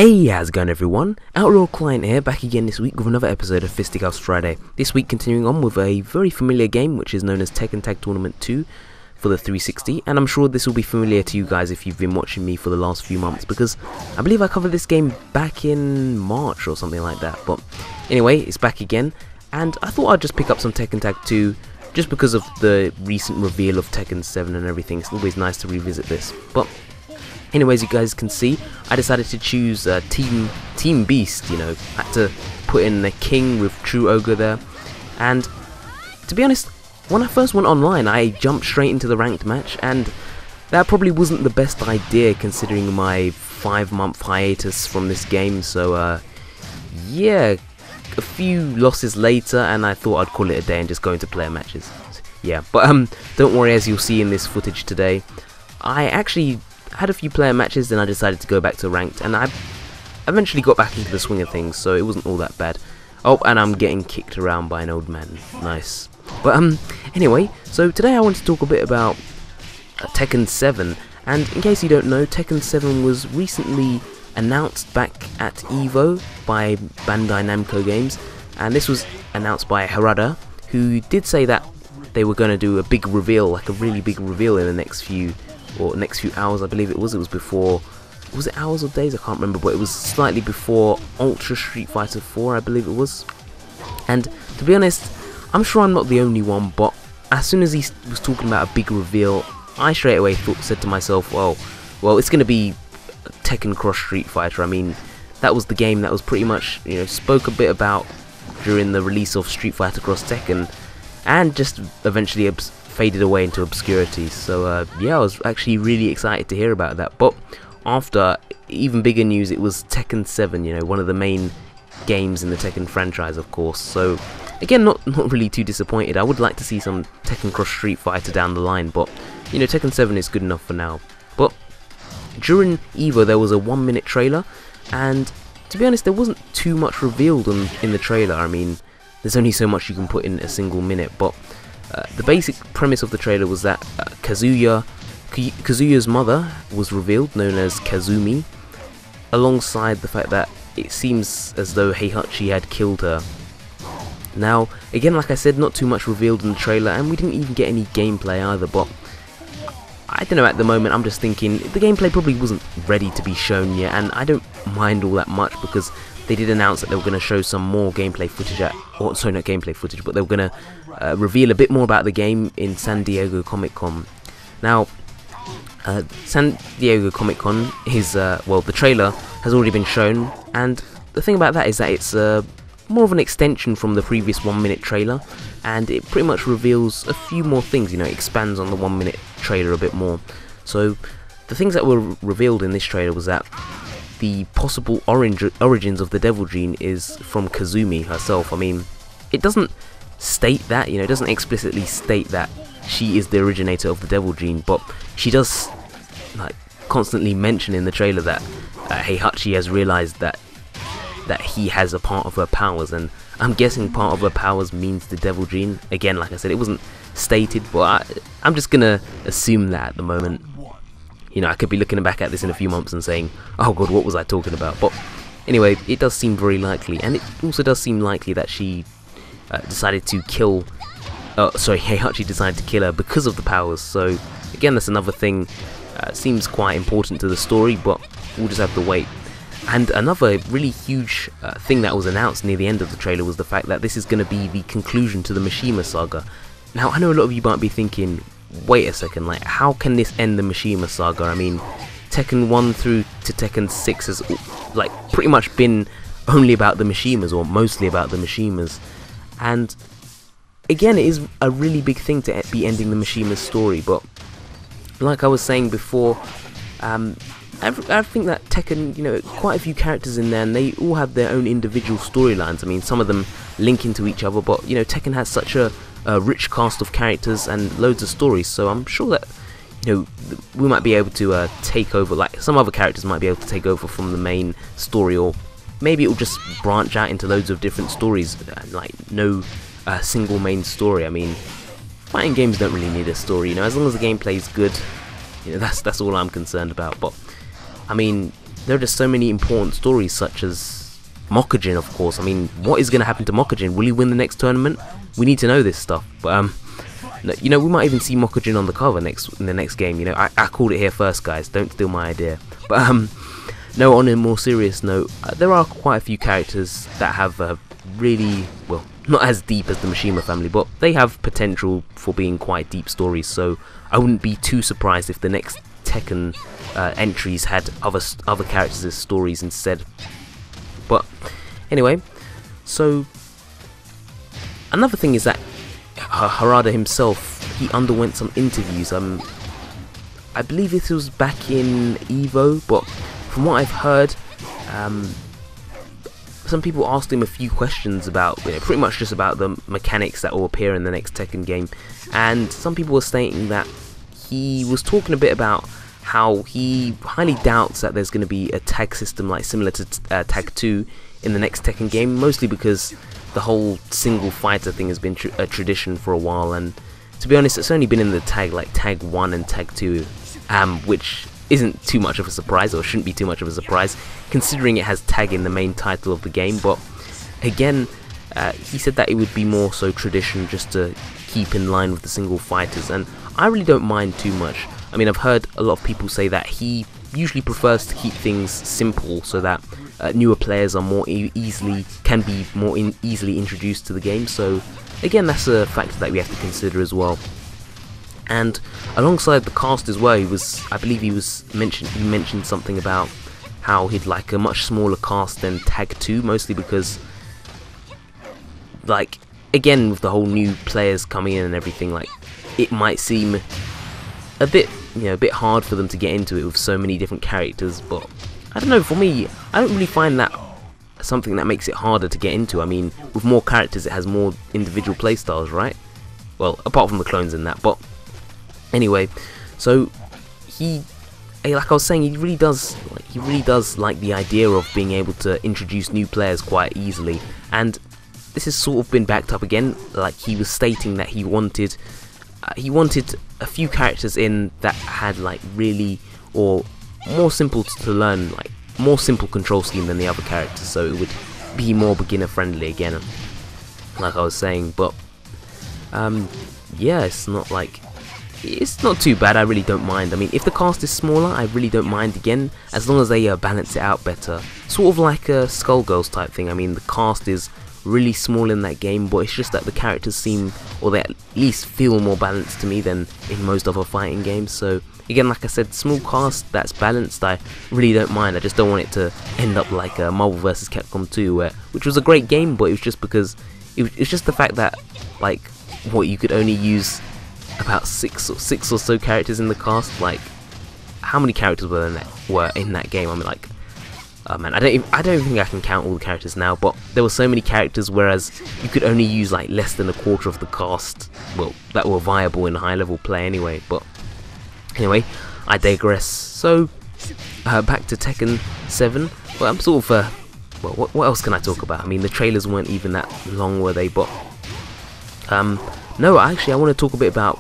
Hey, how's it going everyone? OutlawClient here, back again this week with another episode of Fisticuffs Friday. This week continuing on with a very familiar game which is known as Tekken Tag Tournament 2 for the 360, and I'm sure this will be familiar to you guys if you've been watching me for the last few months, because I believe I covered this game back in March or something like that. But anyway, it's back again, and I thought I'd just pick up some Tekken Tag 2 just because of the recent reveal of Tekken 7 and everything. It's always nice to revisit this. But anyways, you guys can see I decided to choose Team Beast. You know, had to put in the King with True Ogre there, and to be honest, when I first went online I jumped straight into the ranked match, and that probably wasn't the best idea considering my 5-month hiatus from this game. So yeah, a few losses later and I thought I'd call it a day and just go into player matches. Yeah, but don't worry, as you'll see in this footage today, I actually had a few player matches, then I decided to go back to ranked, and I eventually got back into the swing of things, so it wasn't all that bad. Oh, and I'm getting kicked around by an old man. Nice. But anyway, so today I want to talk a bit about Tekken 7, and in case you don't know, Tekken 7 was recently announced back at EVO by Bandai Namco Games, and this was announced by Harada, who did say that they were going to do a big reveal, like a really big reveal in the next few hours, I believe it was before, was it hours or days, I can't remember, but it was slightly before Ultra Street Fighter 4, I believe it was. And to be honest, I'm sure I'm not the only one, but as soon as he was talking about a big reveal, I straight away said to myself, well, it's going to be Tekken Cross Street Fighter. I mean, that was the game that was pretty much, you know, spoke a bit about during the release of Street Fighter Cross Tekken, and just eventually faded away into obscurity. So yeah, I was actually really excited to hear about that. But after, even bigger news, it was Tekken 7, you know, one of the main games in the Tekken franchise, of course. So again, not really too disappointed. I would like to see some Tekken Cross Street Fighter down the line, but you know, Tekken 7 is good enough for now. But during EVO there was a 1-minute trailer, and to be honest, there wasn't too much revealed in the trailer. I mean, there's only so much you can put in a single minute, but the basic premise of the trailer was that Kazuya's mother was revealed, known as Kazumi, alongside the fact that it seems as though Heihachi had killed her. Now, again, like I said, not too much revealed in the trailer, and we didn't even get any gameplay either, but I don't know, at the moment I'm just thinking the gameplay probably wasn't ready to be shown yet, and I don't mind all that much because they did announce that they were going to show some more gameplay footage sorry, not gameplay footage, but they were going to reveal a bit more about the game in San Diego Comic-Con. Now, San Diego Comic-Con is, well, the trailer has already been shown, and the thing about that is that it's more of an extension from the previous 1-minute trailer, and it pretty much reveals a few more things, you know, it expands on the 1-minute trailer a bit more. So the things that were revealed in this trailer was that the possible origins of the Devil Gene is from Kazumi herself. I mean, it doesn't state that, you know, it doesn't explicitly state that she is the originator of the Devil Gene, but she does like constantly mention in the trailer that Heihachi has realized that he has a part of her powers, and I'm guessing part of her powers means the Devil Gene. Again, like I said, it wasn't stated, but I'm just gonna assume that at the moment. You know, I could be looking back at this in a few months and saying, oh god, what was I talking about? But anyway, it does seem very likely, and it also does seem likely that she decided to kill, Heihachi decided to kill her because of the powers. So again, that's another thing, seems quite important to the story, but we'll just have to wait. And another really huge thing that was announced near the end of the trailer was the fact that this is going to be the conclusion to the Mishima saga. Now, I know a lot of you might be thinking, wait a second, like, how can this end the Mishima saga? I mean, Tekken 1 through to Tekken 6 has, like, pretty much been only about the Mishimas, or mostly about the Mishimas. And again, it is a really big thing to be ending the Mishima's story, but like I was saying before, I think that Tekken, you know, quite a few characters in there, and they all have their own individual storylines. I mean, some of them link into each other, but you know, Tekken has such a rich cast of characters and loads of stories, so I'm sure that, you know, we might be able to take over, like some other characters might be able to take over from the main story, or maybe it'll just branch out into loads of different stories, like no single main story. I mean, fighting games don't really need a story, you know, as long as the gameplay is good, you know, that's all I'm concerned about. But I mean, there are just so many important stories, such as Mokujin, of course. I mean, what is going to happen to Mokujin? Will he win the next tournament? We need to know this stuff. But you know, we might even see Mokujin on the cover in the next game. You know, I called it here first, guys. Don't steal my idea. But no, on a more serious note, there are quite a few characters that have really, well, not as deep as the Mishima family, but they have potential for being quite deep stories. So I wouldn't be too surprised if the next Tekken entries had other characters as stories instead. But anyway, so another thing is that Harada himself, he underwent some interviews. I believe this was back in Evo, but from what I've heard, some people asked him a few questions about, you know, pretty much just about the mechanics that will appear in the next Tekken game, and some people were stating that he was talking a bit about how he highly doubts that there's going to be a tag system like similar to Tag 2 in the next Tekken game, mostly because the whole single fighter thing has been a tradition for a while, and to be honest, it's only been in the tag like Tag 1 and Tag 2, which isn't too much of a surprise, or shouldn't be too much of a surprise, considering it has tag in the main title of the game. But again, he said that it would be more so tradition, just to keep in line with the single fighters, and I really don't mind too much. I mean, I've heard a lot of people say that he usually prefers to keep things simple so that newer players are more easily introduced to the game. So again, that's a factor that we have to consider as well. And alongside the cast as well, I believe he mentioned something about how he'd like a much smaller cast than Tag 2, mostly because, like, again, with the whole new players coming in and everything, like, it might seem a bit hard for them to get into it with so many different characters. But I don't know, for me, I don't really find that something that makes it harder to get into. I mean, with more characters, it has more individual playstyles, right? Well, apart from the clones and that, but anyway, so like I was saying, he really does like the idea of being able to introduce new players quite easily, and this has sort of been backed up again. Like, he was stating that he wanted a few characters in that had like really, or more simple to learn, like more simple control scheme than the other characters, so it would be more beginner friendly again, like I was saying. But yeah, it's not too bad. I really don't mind. I mean, if the cast is smaller, I really don't mind again, as long as they balance it out better. Sort of like a Skullgirls type thing. I mean, the cast is really small in that game, but it's just that the characters seem, or they at least feel more balanced to me than in most other fighting games. So again, like I said, small cast that's balanced, I really don't mind. I just don't want it to end up like Marvel vs. Capcom 2, which was a great game, but it was just because it's just the fact that, like, what, you could only use about six or so characters in the cast. Like, how many characters were in that game? I mean, like, man, I don't think I can count all the characters now, but there were so many characters, whereas you could only use like less than a quarter of the cast, well, that were viable in high level play anyway. But anyway, I digress. So back to Tekken 7. Well, I'm sort of well, what else can I talk about? I mean, the trailers weren't even that long, were they? But no, actually, I want to talk a bit about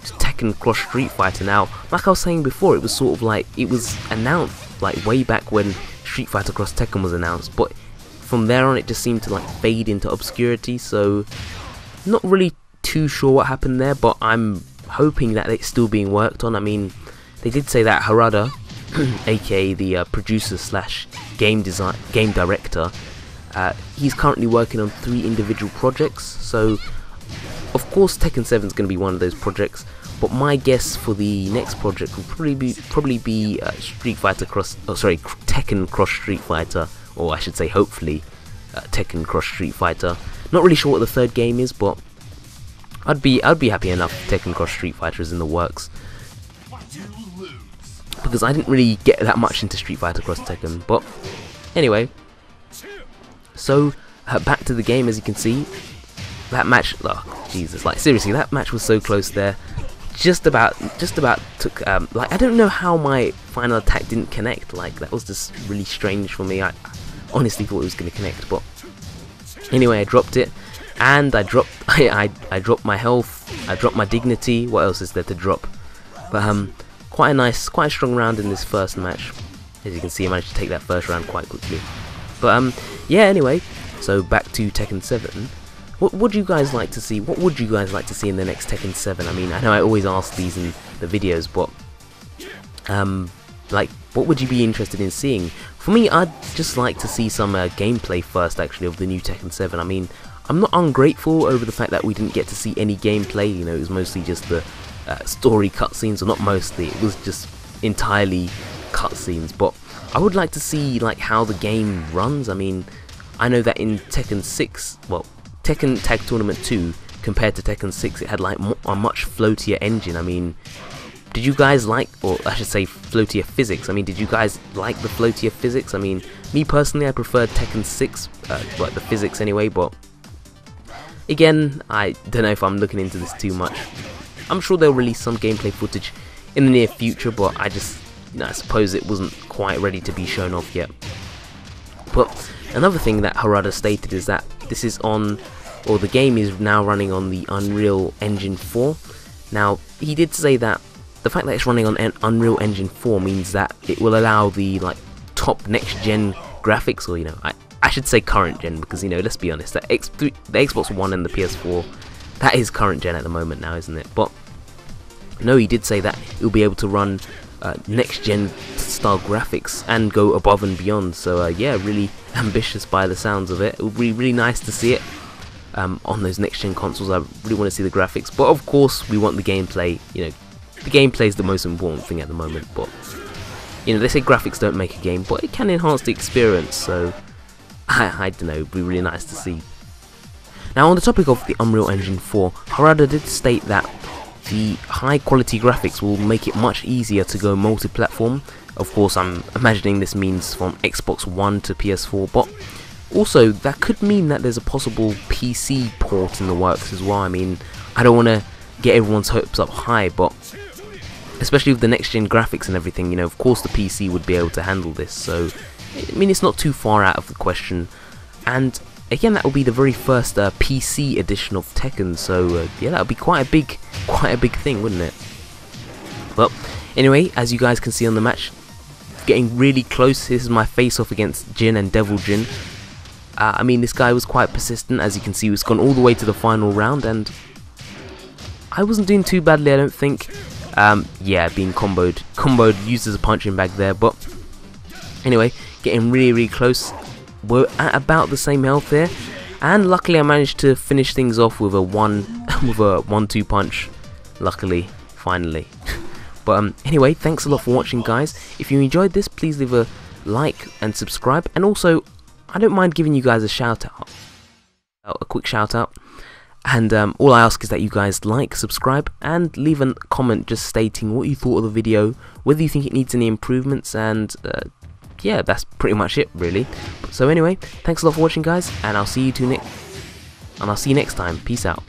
Tekken Cross Street Fighter. Now, like I was saying before, it was sort of like, it was announced like way back when Street Fighter Cross Tekken was announced, but from there on it just seemed to like fade into obscurity, so not really too sure what happened there, but I'm hoping that it's still being worked on. I mean, they did say that Harada, aka the producer slash game director, he's currently working on 3 individual projects, so of course Tekken 7 is going to be one of those projects, but my guess for the next project will probably be Tekken Cross Street Fighter, or I should say hopefully Tekken Cross Street Fighter. Not really sure what the third game is, but I'd be happy enough if Tekken Cross Street Fighter is in the works, because I didn't really get that much into Street Fighter Cross Tekken. But anyway, so back to the game. As you can see, that match, oh Jesus, like seriously, that match was so close there. Just about took, like, I don't know how my final attack didn't connect. Like, that was just really strange for me. I honestly thought it was going to connect, but anyway, I dropped it, and I dropped my health, I dropped my dignity. What else is there to drop? But quite a strong round in this first match. As you can see, I managed to take that first round quite quickly. But yeah, anyway, so back to Tekken 7. What would you guys like to see? What would you guys like to see in the next Tekken 7? I mean, I know I always ask these in the videos, but like, what would you be interested in seeing? For me, I'd just like to see some gameplay first, actually, of the new Tekken 7. I mean, I'm not ungrateful over the fact that we didn't get to see any gameplay. You know, it was mostly just the story cutscenes, or not mostly, it was just entirely cutscenes. But I would like to see like how the game runs. I mean, I know that in Tekken 6, well, Tekken Tag Tournament 2 compared to Tekken 6, it had like a much floatier engine. I mean, did you guys like, or I should say floatier physics? I mean, did you guys like the floatier physics? I mean, me personally, I preferred Tekken 6, like the physics anyway, but again, I don't know if I'm looking into this too much. I'm sure they'll release some gameplay footage in the near future, but I just, you know, I suppose it wasn't quite ready to be shown off yet. But another thing that Harada stated is that this is on, or the game is now running on the Unreal Engine 4. Now, he did say that the fact that it's running on Unreal Engine 4 means that it will allow the like top next gen graphics, or you know, I should say current gen, because you know, let's be honest, the Xbox One and the PS4, that is current gen at the moment now, isn't it? But no, he did say that it will be able to run next gen style graphics and go above and beyond. So yeah, really ambitious by the sounds of it. It would be really nice to see it on those next gen consoles. I really want to see the graphics, but of course we want the gameplay. You know, the gameplay is the most important thing at the moment. But you know, they say graphics don't make a game, but it can enhance the experience. So I don't know, it'd be really nice to see. Now, on the topic of the Unreal Engine 4, Harada did state that the high quality graphics will make it much easier to go multi-platform. Of course, I'm imagining this means from Xbox One to PS4, but also that could mean that there's a possible PC port in the works as well. I mean, I don't want to get everyone's hopes up high, but especially with the next gen graphics and everything, you know, of course the PC would be able to handle this. So I mean, it's not too far out of the question. And again, that will be the very first PC edition of Tekken, so yeah, that would be quite a big thing, wouldn't it? Well, anyway, as you guys can see on the match, getting really close. This is my face-off against Jin and Devil Jin. I mean, this guy was quite persistent. As you can see, he's gone all the way to the final round, and I wasn't doing too badly, I don't think. Yeah, being comboed, used as a punching bag there, but anyway, getting really close. We're at about the same health here, and luckily I managed to finish things off with a 1-2 punch. Luckily, finally. But anyway, thanks a lot for watching, guys. If you enjoyed this, please leave a like and subscribe, and also I don't mind giving you guys a shout out, a quick shout out. And all I ask is that you guys like, subscribe, and leave a comment just stating what you thought of the video, whether you think it needs any improvements, and yeah, that's pretty much it, really. So anyway, thanks a lot for watching, guys, and I'll see you next time. Peace out.